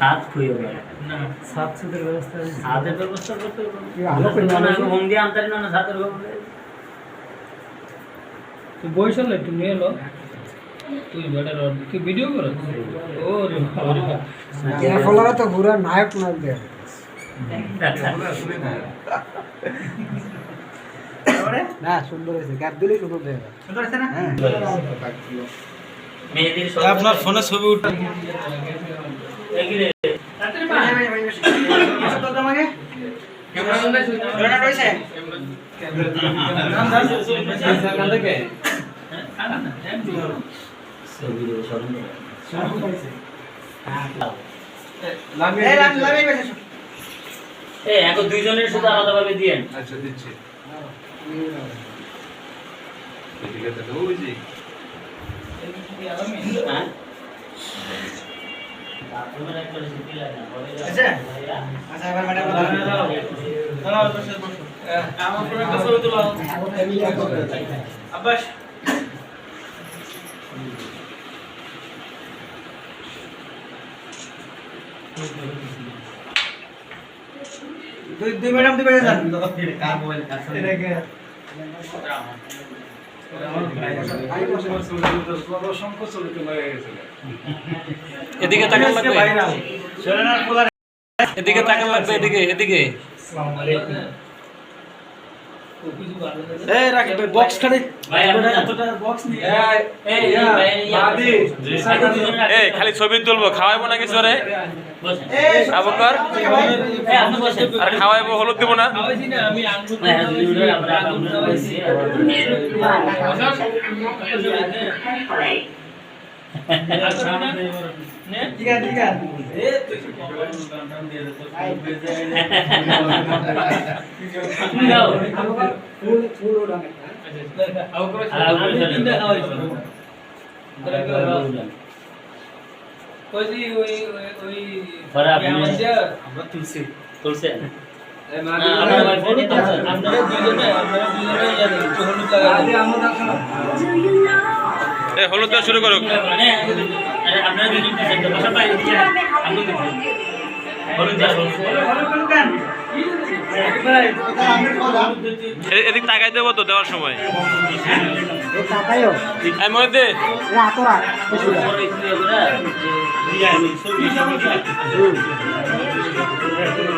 ছাদ খুঁজে পারে না ছাদ ছাদের ব্যবস্থা ছাদের ব্যবস্থা করতে হবে হোম দিয়ে আনতে না ছাদের ব্যবস্থা তুই বইসল একটু নিয়ে এলো তুই বেটার তুই ভিডিও করো ও রে এর ফলারা তো ঘুরা নায়ক না দে না সুন্দর হয়েছে গ্যাপ দিলেই সুন্দর দেবে সুন্দর আছে না মেহেদির আপনার ফোনে ছবি উঠে এগিয়ে তাড়াতাড়ি তো তোমাকে ক্যামেরা বন্ধ ধরে রইছে কান থেকে ছবি দেব সরণ এই লামি গেছে এই এখন দুইজনের শুধু আলাদাভাবে দিয়েন আচ্ছা দিচ্ছি ঠিক আছে তো ওই যে হ্যাঁ আপনাদের একটা সিটি লাগে না বলে আচ্ছা আচ্ছা এবার ম্যাডাম আমার পুরো একটা ছবি তোলা আব্বাস দুই ম্যাডাম দিবে যান কার মোবাইল কার সাথে এদিকে তাকান লাগবে এদিকে তাকান লাগবে এদিকে এদিকে এই রাখি বক্স খালি ভাই এতটা বক্স নিয়ে এই মাদি এই খালি ছবি তুলবো খাওয়াইবো না কিছু রে বসেন আবকর এই আপনি বসেন আর খাওয়াইবো হলুদ দিব না খাওয়াইছি না আমি আনবো হ্যাঁ দুইজন আমরা আগুন হইছি ঠিক আছে ঠিক আছে এ তুই কম দিয়ে দে আপনি দাও ফুল ফুল ওড়ানে আমরা তুলছি তুলছেন এই হলুদ দেওয়া শুরু করুক আপনারা দুজন বাসা পাই হলুদ এদিক তাকাই দেবো তো দেওয়ার সময় এই তাকায়ও আমি মনে দে এই আতরা দেওয়া